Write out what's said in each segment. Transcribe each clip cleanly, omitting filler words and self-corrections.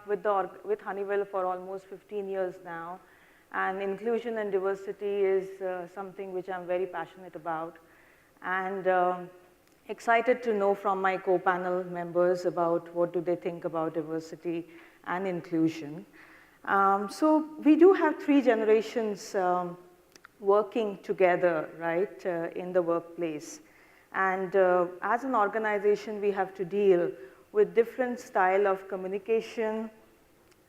with Honeywell for almost 15 years now. And inclusion and diversity is something which I'm very passionate about. And excited to know from my co-panel members about what do they think about diversity and inclusion. So we do have 3 generations working together, right, in the workplace. And as an organization, we have to deal with different style of communication,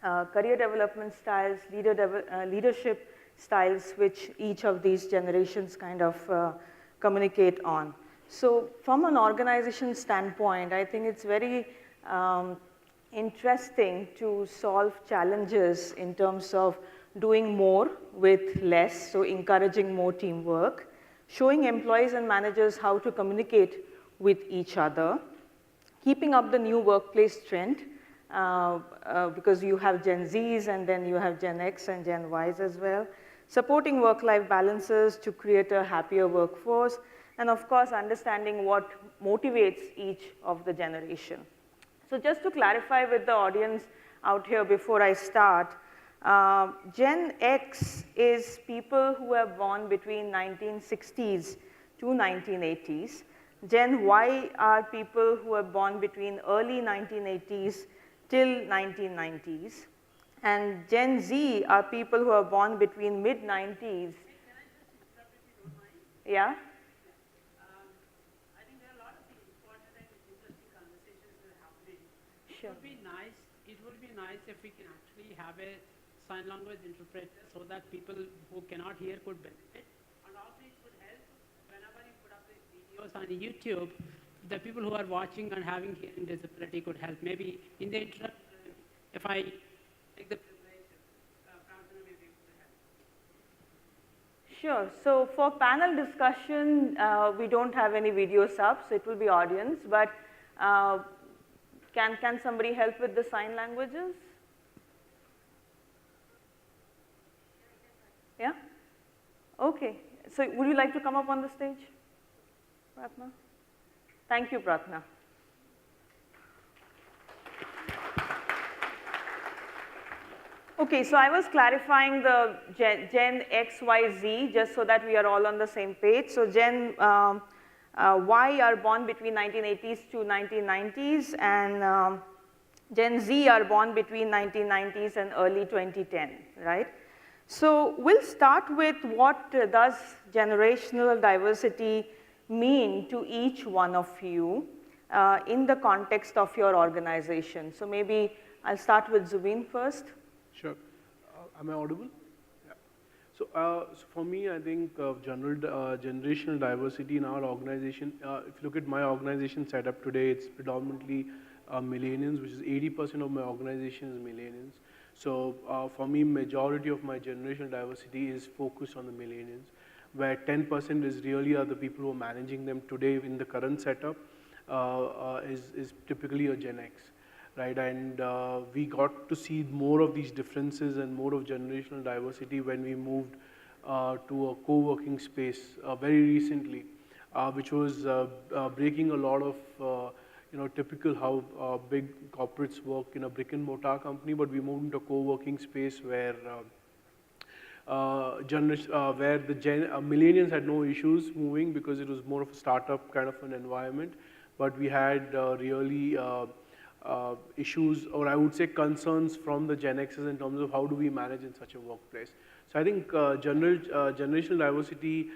career development styles, leadership styles, which each of these generations kind of communicate on. So from an organization standpoint, I think it's very interesting to solve challenges in terms of doing more with less, so encouraging more teamwork, showing employees and managers how to communicate with each other, keeping up the new workplace trend, because you have Gen Zs and then you have Gen X and Gen Ys as well, supporting work-life balances to create a happier workforce, and of course, understanding what motivates each of the generation. So just to clarify with the audience out here before I start, Gen X is people who are born between 1960s to 1980s. Gen Y are people who are born between early 1980s till 1990s. And Gen Z are people who are born between mid-90s. Can I just interrupt if you don't mind? Yeah? I think there are a lot of important and interesting conversations that are happening. Sure. It would be nice if we can actually have a sign language interpreter so that people who cannot hear could benefit. And also it would help whenever you put up these videos on YouTube, the people who are watching and having hearing disability could help. Maybe in the introduction, if I take the privilege, Arppna may be able to help. Sure. So for panel discussion, we don't have any videos up, so it will be audience. But can somebody help with the sign languages? Yeah? Okay. So would you like to come up on the stage, Arppna? Thank you, Arppna. Okay, so I was clarifying the Gen X, Y, Z, just so that we are all on the same page. So Gen Y are born between 1980s to 1990s, and Gen Z are born between 1990s and early 2010, right? So we'll start with what does generational diversity mean to each one of you in the context of your organization. So maybe I'll start with Jubin first. Sure. Am I audible? Yeah. So for me, I think generational diversity in our organization, if you look at my organization setup today, it's predominantly millennials, which is 80% of my organization is millennials. So for me, majority of my generational diversity is focused on the millennials, where 10% is really are the people who are managing them today in the current setup is typically a Gen X, right? And we got to see more of these differences and more of generational diversity when we moved to a co-working space very recently, which was breaking a lot of typical how big corporates work in a brick and mortar company, but we moved into a co-working space where where the millennials had no issues moving because it was more of a startup kind of an environment, but we had really issues, or I would say concerns from the Gen X's in terms of how do we manage in such a workplace. So I think generational diversity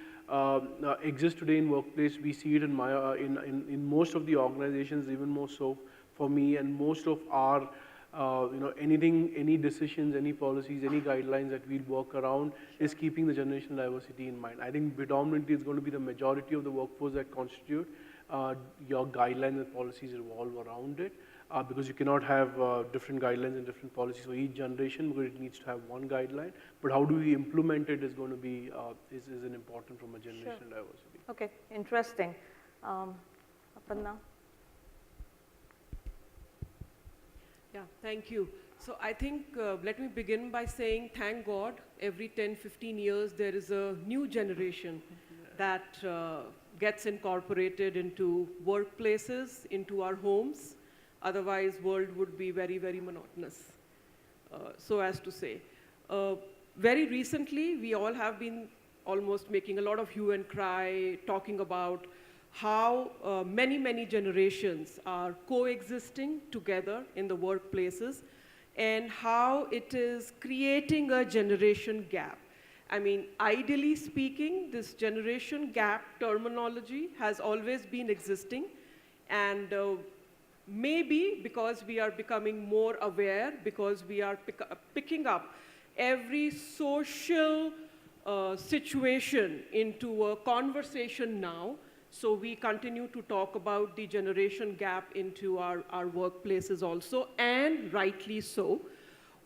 exists today in workplace. We see it in my in most of the organizations, even more so for me, and most of our any decisions, any policies, any guidelines that we work around is keeping the generational diversity in mind. I think predominantly it's going to be the majority of the workforce that constitute your guidelines and policies revolve around it. Because you cannot have different guidelines and different policies for each generation, because it needs to have one guideline. But how do we implement it is going to be is an important from a generational diversity. Okay, interesting. Arppna. Yeah, thank you. So I think let me begin by saying thank God every 10, 15 years there is a new generation that gets incorporated into workplaces, into our homes. Otherwise, world would be very, very monotonous. so as to say. Very recently, we all have been almost making a lot of hue and cry, talking about how many generations are coexisting together in the workplaces, and how it is creating a generation gap. I mean, ideally speaking, this generation gap terminology has always been existing, and maybe because we are becoming more aware, because we are picking up every social situation into a conversation now, so we continue to talk about the generation gap into our workplaces also, and rightly so.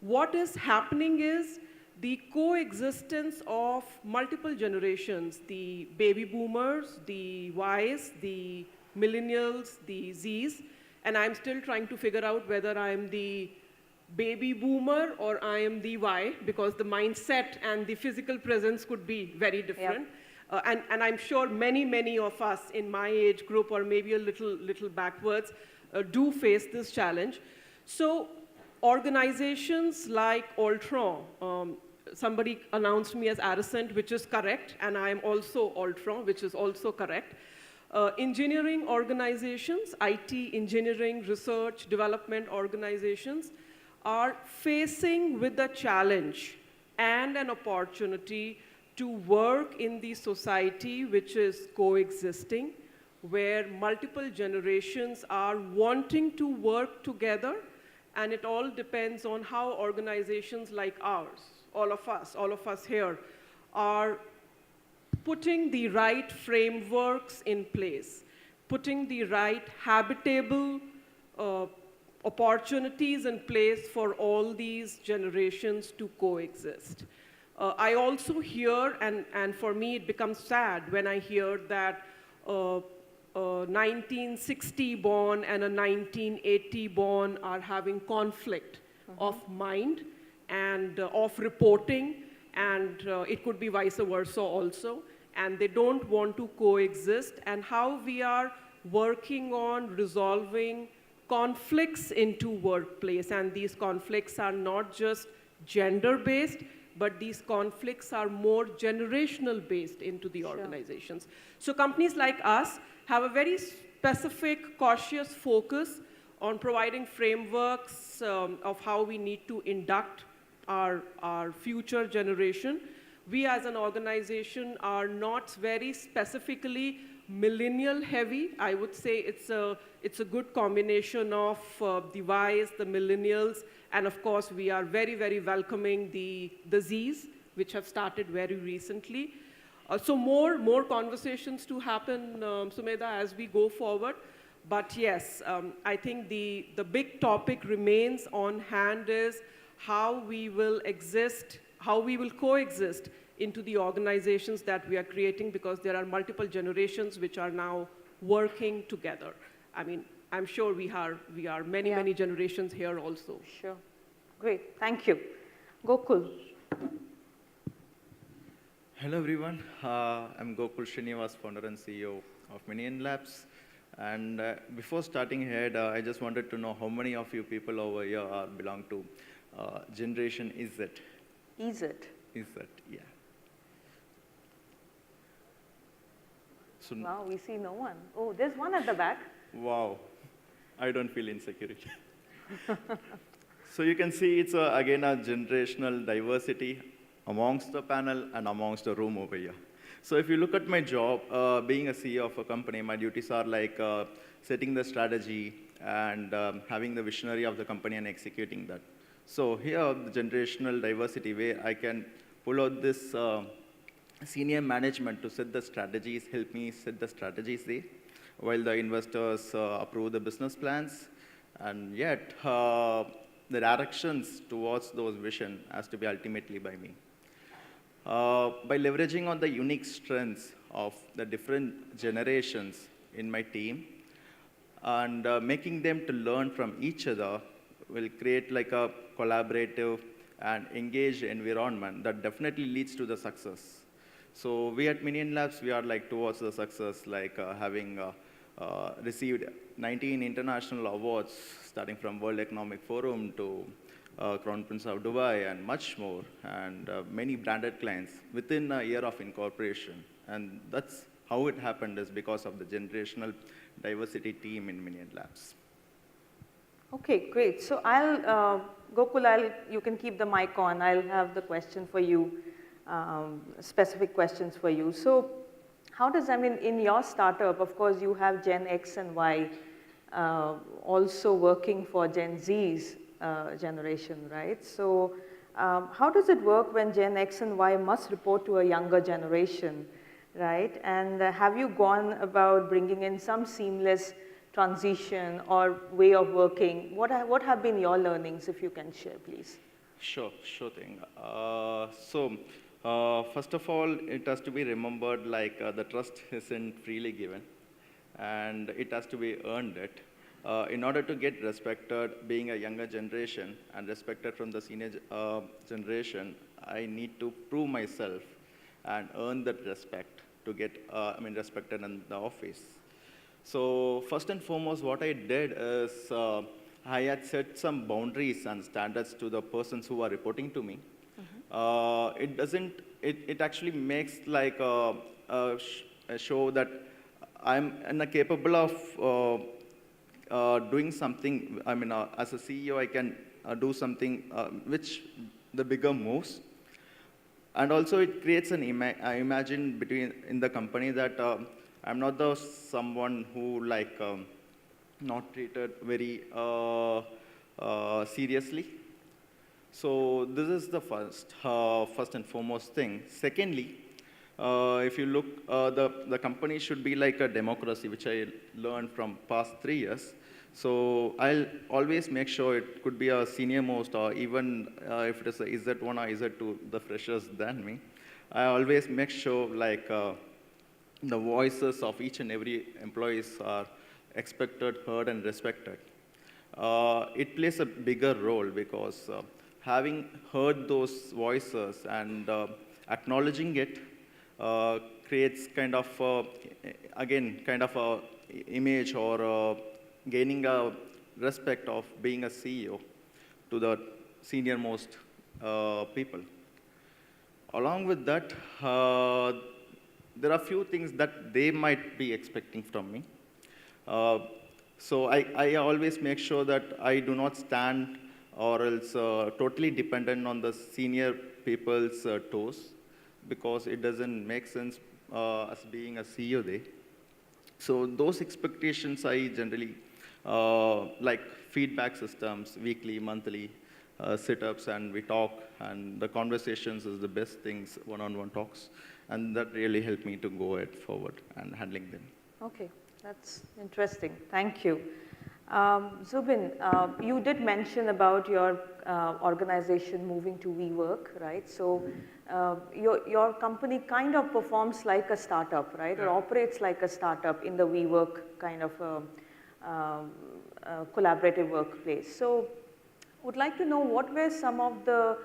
What is happening is the coexistence of multiple generations, the baby boomers, the Ys, the millennials, the Zs, and I'm still trying to figure out whether I'm the baby boomer or I am the Y, because the mindset and the physical presence could be very different. Yep. And I'm sure many of us in my age group, or maybe a little backwards, do face this challenge. So organizations like Altran, somebody announced me as Aricent, which is correct, and I'm also Altran, which is also correct. Engineering organizations, IT, engineering, research, development organizations are facing with a challenge and an opportunity to work in the society which is coexisting, where multiple generations are wanting to work together, and it all depends on how organizations like ours, all of us here, are putting the right frameworks in place, putting the right habitable opportunities in place for all these generations to coexist. I also hear, and for me it becomes sad when I hear that a 1960 born and a 1980 born are having conflict of mind and of reporting, and it could be vice versa also, and they don't want to coexist, and how we are working on resolving conflicts into workplace. And these conflicts are not just gender-based, but these conflicts are more generational based into the organizations. So companies like us have a very specific, cautious focus on providing frameworks of how we need to induct our future generation. We as an organization are not very specifically millennial heavy. I would say it's a good combination of the Ys, the millennials, and of course we are very welcoming the Zs, which have started very recently. So more conversations to happen, Sumedha, as we go forward. But yes, I think the big topic remains on hand is how we will coexist into the organizations that we are creating, because there are multiple generations which are now working together. I mean, I'm sure we are many generations here also. Sure. Great. Thank you. Gokul. Hello, everyone. I'm Gokul, Shrinivas, founder and CEO of MinionLabs. And before starting ahead, I just wanted to know how many of you people over here belong to Generation Z. Is it? Z, yeah. So wow, we see no one. Oh, there's one at the back. Wow, I don't feel insecurity. So you can see it's again a generational diversity amongst the panel and amongst the room over here. So if you look at my job, being a CEO of a company, my duties are like setting the strategy and having the visionary of the company and executing that. So here, the generational diversity, where I can pull out this senior management to set the strategies, help me set the strategies there, while the investors approve the business plans, and yet the directions towards those vision has to be ultimately by me. By leveraging on the unique strengths of the different generations in my team and making them to learn from each other will create like a collaborative and engaged environment that definitely leads to the success. So we at MinionLabs, we are like towards the success, like having received 19 international awards, starting from World Economic Forum to Crown Prince of Dubai, and much more, and many branded clients within a year of incorporation. And that's how it happened, is because of the generational diversity team in MinionLabs. Okay, great. So Gokul, you can keep the mic on. I'll have the question for you, specific questions for you. So how does, in your startup, of course, you have Gen X and Y also working for Gen Z's generation, right? So how does it work when Gen X and Y must report to a younger generation, right? And have you gone about bringing in some seamless transition or way of working? What have been your learnings, if you can share, please? Sure thing. First of all, it has to be remembered like the trust isn't freely given, and it has to be earned it. In order to get respected, being a younger generation and respected from the senior generation, I need to prove myself and earn that respect to get respected in the office. So first and foremost, what I did is I had set some boundaries and standards to the persons who are reporting to me. It actually makes like a show that I'm capable of doing something. As a CEO, I can do something which the bigger moves. And also it creates an imagine in the company that I'm not someone who not treated very seriously. So this is the first and foremost thing. Secondly, if you look, the company should be like a democracy, which I learned from past 3 years. So I'll always make sure it could be a senior most, or even if it is a Z1 or Z2, the freshers than me. I always make sure the voices of each and every employees are expected, heard, and respected. It plays a bigger role because having heard those voices and acknowledging it creates kind of a image or gaining a respect of being a CEO to the senior most people. Along with that, there are few things that they might be expecting from me. So I always make sure that I do not stand or else totally dependent on the senior people's toes, because it doesn't make sense as being a CEO there. So those expectations I generally like feedback systems, weekly, monthly sit-ups, and we talk, and the conversations is the best things, one-on-one talks, and that really helped me to go ahead forward and handling them. Okay, that's interesting. Thank you. Zubin, you did mention about your organization moving to WeWork, right? So your company kind of performs like a startup, right? Or operates like a startup in the WeWork kind of collaborative workplace. So would like to know what were some of the,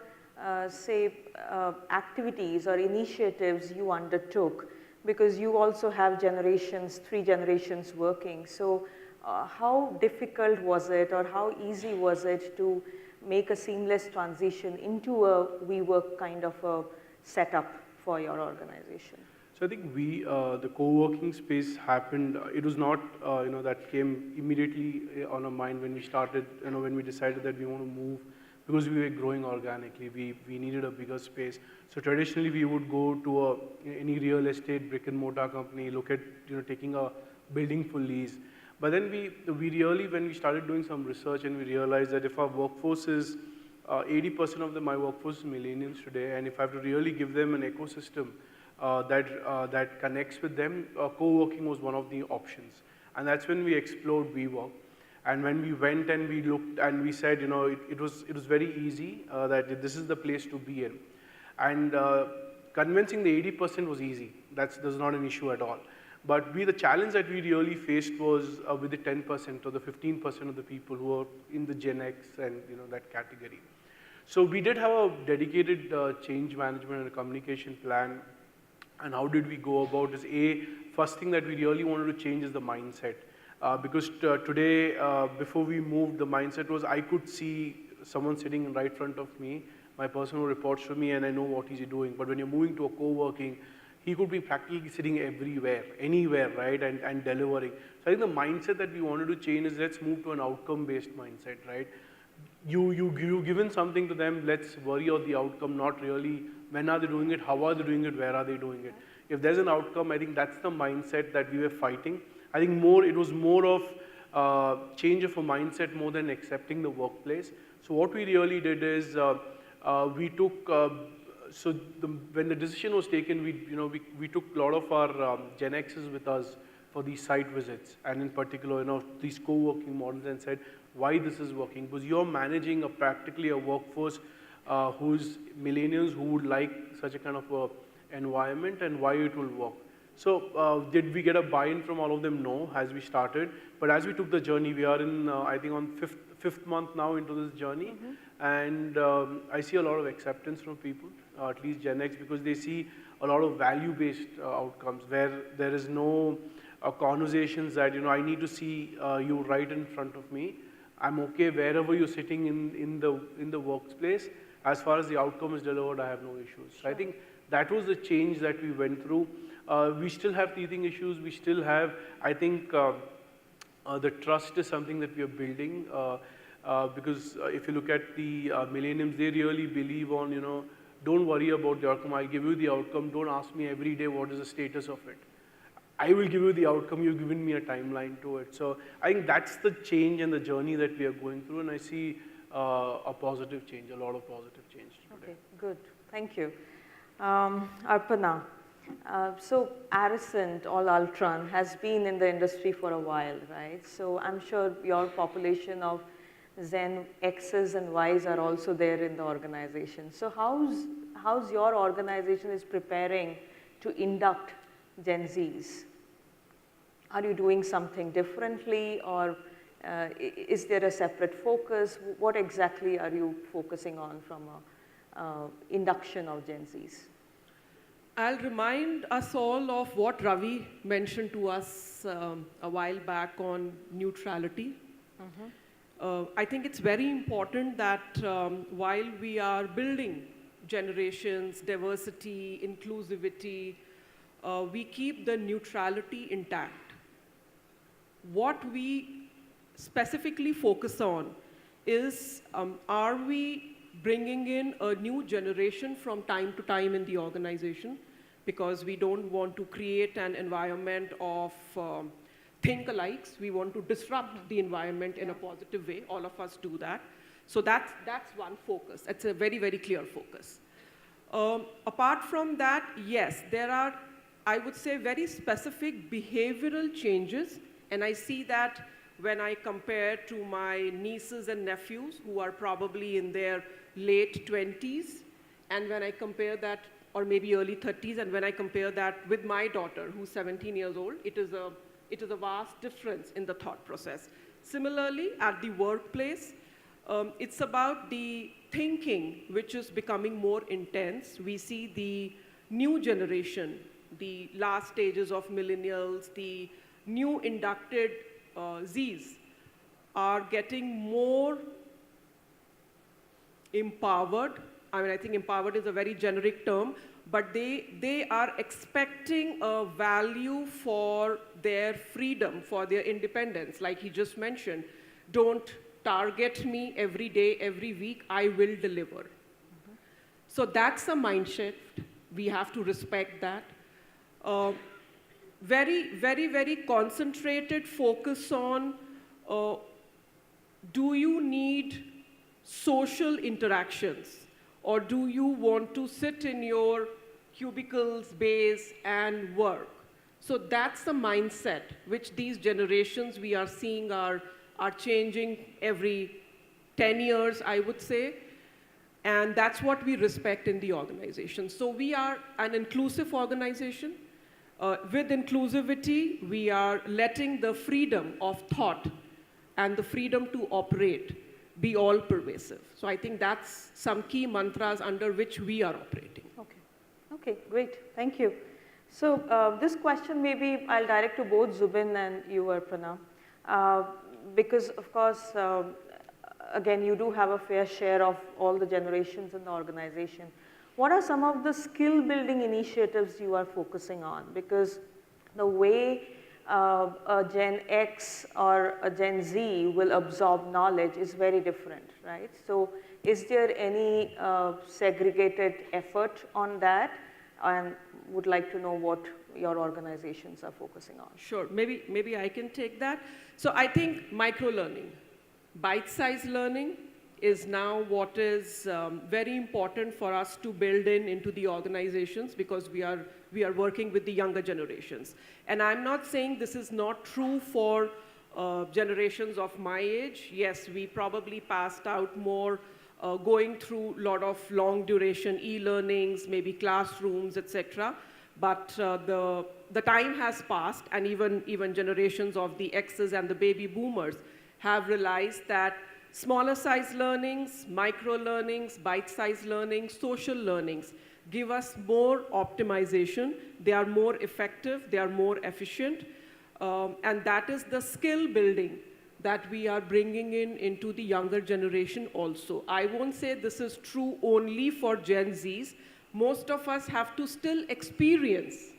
activities or initiatives you undertook, because you also have 3 generations working. So how difficult was it, or how easy was it to make a seamless transition into a WeWork kind of a setup for your organization? So I think the co-working space happened, it was not, that came immediately on our mind when we started, when we decided that we want to move, because we were growing organically, we needed a bigger space. So traditionally we would go to any real estate brick and mortar company, look at, taking a building for lease. But then we really, when we started doing some research, and we realized that if our workforce is, 80% of my workforce is millennials today, and if I have to really give them an ecosystem that connects with them, co-working was one of the options. And that's when we explored WeWork. And when we went and we looked and we said, it was very easy that this is the place to be in. And convincing the 80% was easy. That's not an issue at all. But the challenge that we really faced was with the 10% or the 15% of the people who are in the Gen X and that category. So we did have a dedicated change management and a communication plan. And how did we go about is, first thing that we really wanted to change is the mindset. Because today, before we moved, the mindset was I could see someone sitting right in front of me, my person who reports to me, and I know what he's doing. But when you're moving to a co-working, he could be practically sitting everywhere, anywhere, right, and delivering. So I think the mindset that we wanted to change is let's move to an outcome-based mindset, right? You given something to them, let's worry about the outcome, not really when are they doing it, how are they doing it, where are they doing it. If there's an outcome, I think that's the mindset that we were fighting. I think it was more of change of a mindset more than accepting the workplace. So what we really did is we took, when the decision was taken, we took a lot of our Gen X's with us for these site visits, and in particular, these co-working models, and said why this is working. Because you're managing practically a workforce who's millennials who would like such a kind of environment, and why it will work. So did we get a buy-in from all of them? No, as we started. But as we took the journey, we are in, I think, on fifth month now into this journey. And I see a lot of acceptance from people, at least Gen X, because they see a lot of value-based outcomes where there is no conversations that, I need to see you right in front of me. I'm okay wherever you're sitting in the workplace. As far as the outcome is delivered, I have no issues. So I think that was the change that we went through. We still have teething issues. We still have, I think, the trust is something that we are building. Because if you look at the millennials, they really believe on, don't worry about the outcome. I'll give you the outcome. Don't ask me every day what is the status of it. I will give you the outcome. You've given me a timeline to it. So I think that's the change and the journey that we are going through. And I see a positive change, a lot of positive change today. Okay, good. Thank you. Arppna, so Aricent, or Altran, has been in the industry for a while, right? So I'm sure your population of Gen X's and Y's are also there in the organization. So how's your organization is preparing to induct Gen Zs? Are you doing something differently, or is there a separate focus? What exactly are you focusing on from induction of Gen Zs? I'll remind us all of what Ravi mentioned to us a while back on neutrality. I think it's very important that while we are building generations, diversity, inclusivity, we keep the neutrality intact. What we specifically focus on is, are we bringing in a new generation from time to time in the organization? Because we don't want to create an environment of think-alikes. We want to disrupt the environment in a positive way. All of us do that. So that's one focus. It's a very, very clear focus. Apart from that, yes, there are, I would say, very specific behavioral changes. And I see that when I compare to my nieces and nephews who are probably in their late 20s, and when I compare that, or maybe early 30s, and when I compare that with my daughter who's 17 years old, it is a vast difference in the thought process. Similarly, at the workplace, it's about the thinking which is becoming more intense. We see the new generation, the last stages of millennials, the new inducted Zs are getting more empowered. I mean, I think empowered is a very generic term, but they are expecting a value for their freedom, for their independence. Like he just mentioned, don't target me every day, every week, I will deliver. So that's a mind shift. We have to respect that. Very, very, very concentrated focus on, do you need social interactions? Or do you want to sit in your cubicles, base, and work? So that's the mindset which these generations we are seeing are changing every 10 years, I would say. And that's what we respect in the organization. So we are an inclusive organization. With inclusivity, we are letting the freedom of thought and the freedom to operate be all pervasive. So I think that's some key mantras under which we are operating. Okay. Okay, great. Thank you. So this question maybe I'll direct to both Jubin and you, Arppna. Because of course, again, you do have a fair share of all the generations in the organization. What are some of the skill building initiatives you are focusing on? Because the way a Gen X or a Gen Z will absorb knowledge is very different, right? So is there any segregated effort on that? And would like to know what your organizations are focusing on. Sure, maybe I can take that. So I think micro-learning, bite-sized learning is now what is very important for us to build into the organizations, because we are working with the younger generations. And I'm not saying this is not true for generations of my age. Yes, we probably passed out more going through a lot of long duration e-learnings, maybe classrooms, etc. But the time has passed, and even generations of the X's and the baby boomers have realized that smaller size learnings, micro learnings, bite-sized learnings, social learnings give us more optimization. They are more effective, they are more efficient, and that is the skill building that we are bringing into the younger generation also. I won't say this is true only for Gen Zs. Most of us have to still experience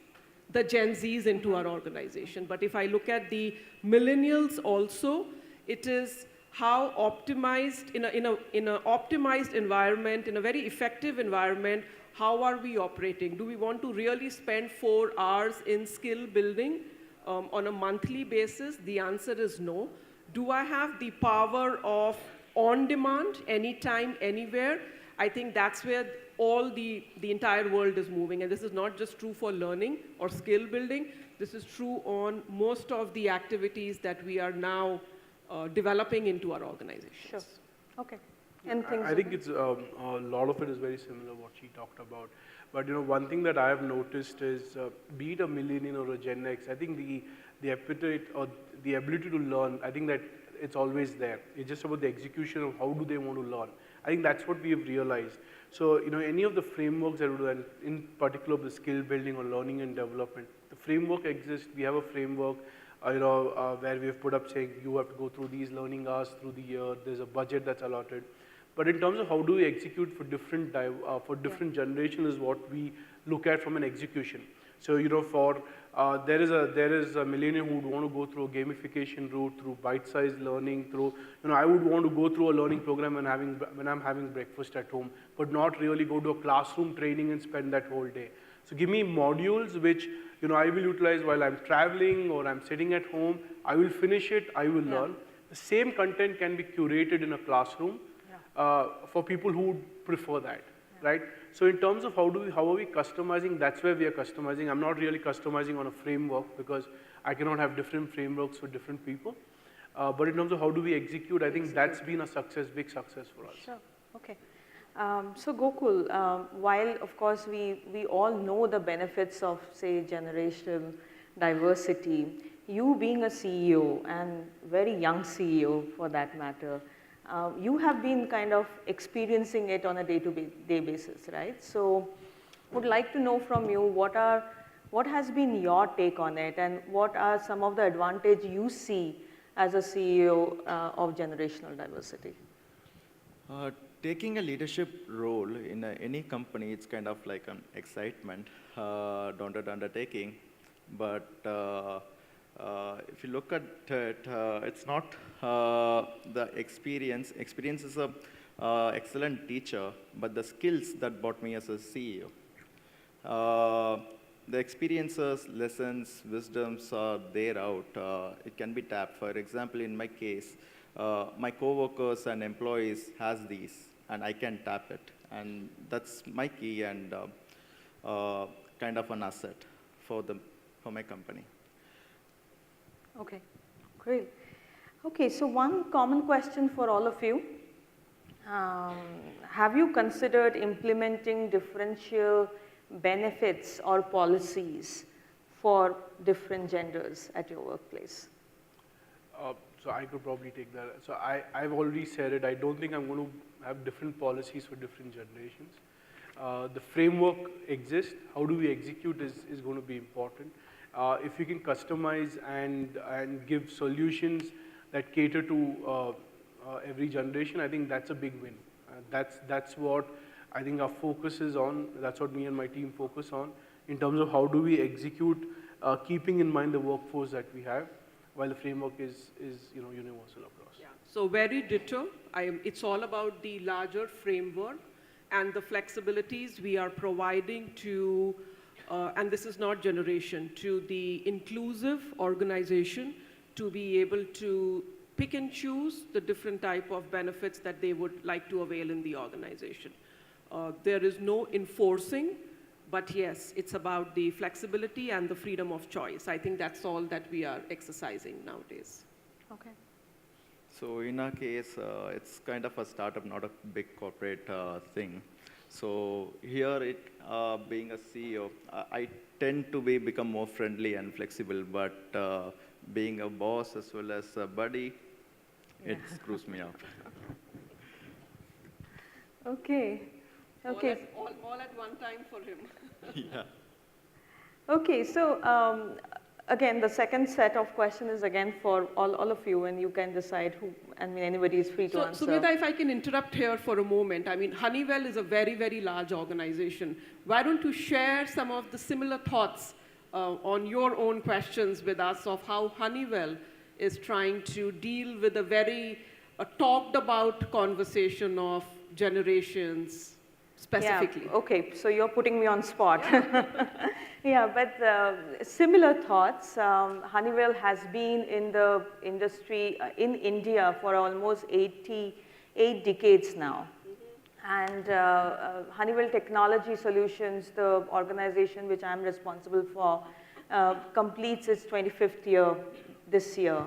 the Gen Zs into our organization. But if I look at the millennials also, it is how optimized, in an optimized environment, in a very effective environment, how are we operating? Do we want to really spend 4 hours in skill building on a monthly basis? The answer is no. Do I have the power of on demand, anytime, anywhere? I think that's where all the entire world is moving. And this is not just true for learning or skill building. This is true on most of the activities that we are now developing into our organizations. Sure. Okay. And things I think it's a lot of it is very similar what she talked about. But one thing that I have noticed is, be it a millennial or a Gen X, I think the appetite or the ability to learn, I think that it's always there. It's just about the execution of how do they want to learn. I think that's what we have realized. So, any of the frameworks that we do, and in particular the skill building or learning and development, the framework exists. We have a framework, where we have put up saying you have to go through these learning hours through the year. There's a budget that's allotted. But in terms of how do we execute for different generations is what we look at from an execution. So, there is a millennial who would want to go through a gamification route, through bite-sized learning, through, I would want to go through a learning program when I'm having breakfast at home, but not really go to a classroom training and spend that whole day. So give me modules which, I will utilize while I'm traveling or I'm sitting at home. I will finish it, I will learn. The same content can be curated in a classroom for people who would prefer that, right? So in terms of how are we customizing, that's where we are customizing. I'm not really customizing on a framework because I cannot have different frameworks for different people. But in terms of how do we execute, I think that's been a big success for us. Sure, okay. So Gokul, while of course we all know the benefits of, say, generational diversity, you being a CEO and very young CEO for that matter, you have been kind of experiencing it on a day-to-day basis, right? So would like to know from you what has been your take on it, and what are some of the advantages you see as a CEO of generational diversity? Taking a leadership role in any company, it's kind of like an excitement, daunted undertaking. But if you look at it, it's not the experience. Experience is an excellent teacher, but the skills that brought me as a CEO. The experiences, lessons, wisdoms are there out. It can be tapped. For example, in my case, my coworkers and employees has these, and I can tap it. And that's my key and kind of an asset for my company. Okay, great. Okay, so one common question for all of you. Have you considered implementing differential benefits or policies for different genders at your workplace? So I could probably take that. So I've already said it. I don't think I'm going to have different policies for different generations. The framework exists. How do we execute is going to be important. If you can customize and give solutions that cater to every generation, I think that's a big win. That's what I think our focus is on. That's what me and my team focus on in terms of how do we execute, keeping in mind the workforce that we have, while the framework is universal across. Yeah. So very ditto. It's all about the larger framework and the flexibilities we are providing to, and this is not generation, to the inclusive organization to be able to pick and choose the different type of benefits that they would like to avail in the organization. There is no enforcing, but yes, it's about the flexibility and the freedom of choice. I think that's all that we are exercising nowadays. Okay. So in our case, it's kind of a startup, not a big corporate thing. So here, being a CEO, I tend to become more friendly and flexible, but being a boss as well as a buddy, it screws me up. Okay. Okay. All at one time for him. Yeah. Okay, so again, the second set of questions is again for all of you, and you can decide who, I mean, anybody is free to answer. Sumedha, if I can interrupt here for a moment. I mean, Honeywell is a very, very large organization. Why don't you share some of the similar thoughts on your own questions with us of how Honeywell is trying to deal with a very talked about conversation of generations specifically. Yeah, okay, so you're putting me on spot. Yeah, but similar thoughts. Honeywell has been in the industry in India for almost 8 decades now. And Honeywell Technology Solutions, the organization which I'm responsible for, completes its 25th year this year.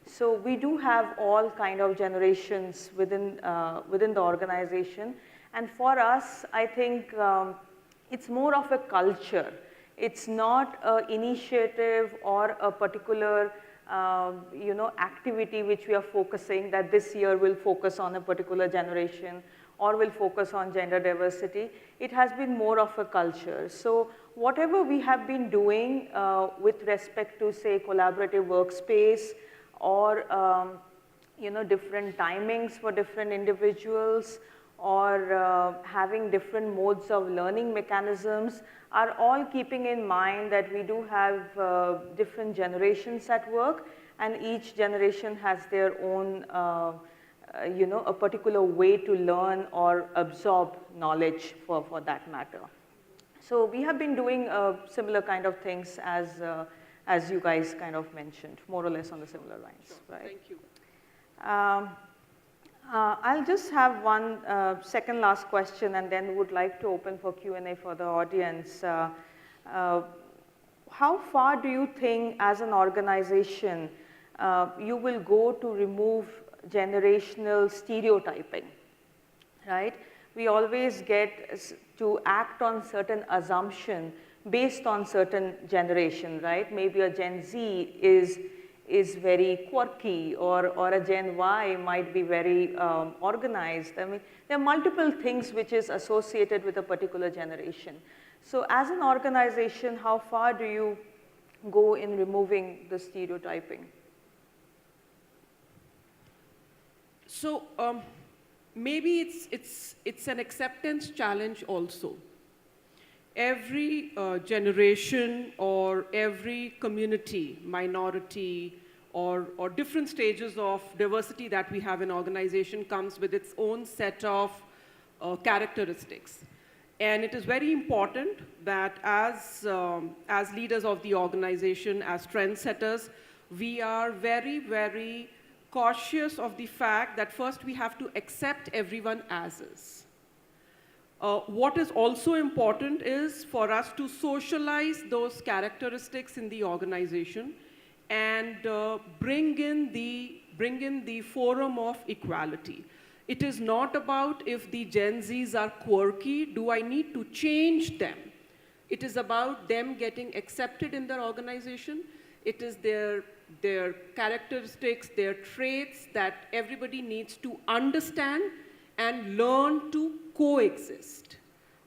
So we do have all kind of generations within the organization. And for us, I think it's more of a culture. It's not an initiative or a particular activity which we are focusing that this year will focus on a particular generation or will focus on gender diversity. It has been more of a culture. So whatever we have been doing with respect to, say, collaborative workspace or different timings for different individuals, or having different modes of learning mechanisms are all keeping in mind that we do have different generations at work, and each generation has their own, a particular way to learn or absorb knowledge for that matter. So we have been doing similar kind of things as you guys kind of mentioned, more or less on the similar lines. Sure. Right? Thank you. I'll just have one second last question and then would like to open for Q&A for the audience. How far do you think as an organization you will go to remove generational stereotyping, right? We always get to act on certain assumption based on certain generation, right? Maybe a Gen Z is very quirky, or a Gen Y might be very organized. I mean, there are multiple things which is associated with a particular generation. So as an organization, how far do you go in removing the stereotyping? So maybe it's an acceptance challenge also. Every generation or every community, minority, or different stages of diversity that we have in organization comes with its own set of characteristics. And it is very important that as leaders of the organization, as trendsetters, we are very, very cautious of the fact that first we have to accept everyone as is. What is also important is for us to socialize those characteristics in the organization and bring in the forum of equality. It is not about if the Gen Zs are quirky, do I need to change them? It is about them getting accepted in their organization. It is their characteristics, their traits that everybody needs to understand and learn to coexist.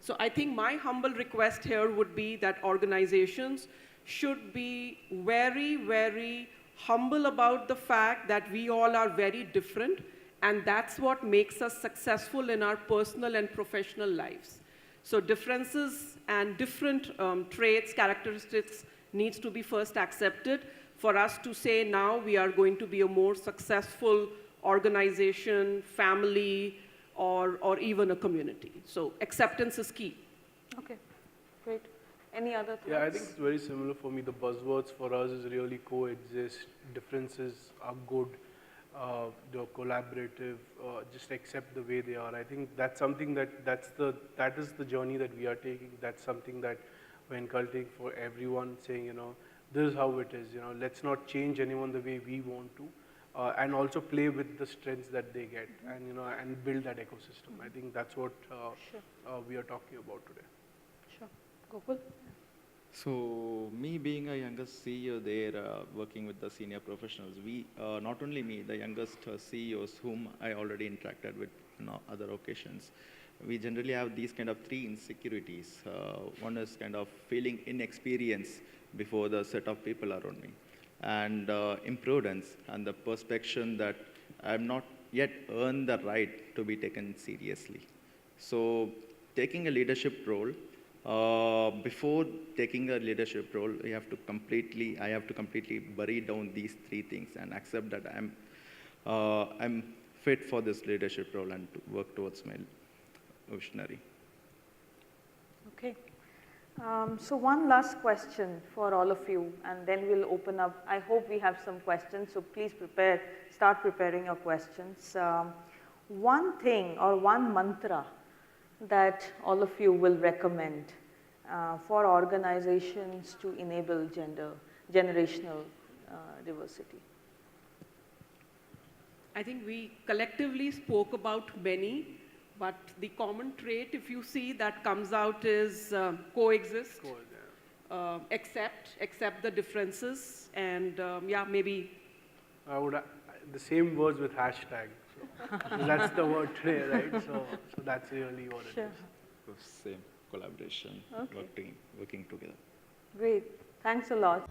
So I think my humble request here would be that organizations should be very, very humble about the fact that we all are very different And that's what makes us successful in our personal and professional lives. So differences and different traits, characteristics needs to be first accepted for us to say now we are going to be a more successful organization, family, or even a community. So acceptance is key. Okay, great. Any other thoughts? Yeah, I think it's very similar for me. The buzzwords for us is really coexist, differences are good, they're collaborative, just accept the way they are. I think that's something that is the journey that we are taking. That's something that we're inculcating for everyone, saying, this is how it is, let's not change anyone the way we want to. And also play with the strengths that they get, and and build that ecosystem. I think that's what we are talking about today. Sure. Gokul? So me being a youngest CEO there, working with the senior professionals, we, not only me, the youngest CEOs whom I already interacted with on other occasions, we generally have these kind of three insecurities. One is kind of feeling inexperienced before the set of people around me, and imprudence, and the perception that I have not yet earned the right to be taken seriously. So taking a leadership role, before taking a leadership role, I have to completely bury down these three things and accept that I'm fit for this leadership role and to work towards my visionary. Okay. So one last question for all of you, and then we'll open up. I hope we have some questions, so please start preparing your questions. One thing or one mantra that all of you will recommend for organizations to enable generational diversity? I think we collectively spoke about many, but the common trait, if you see, that comes out is coexist, Cool, yeah. accept the differences, and yeah, maybe. I would the same words with hashtag. So that's the word today, right? So that's really what it is. Same collaboration, Okay. working together. Great. Thanks a lot.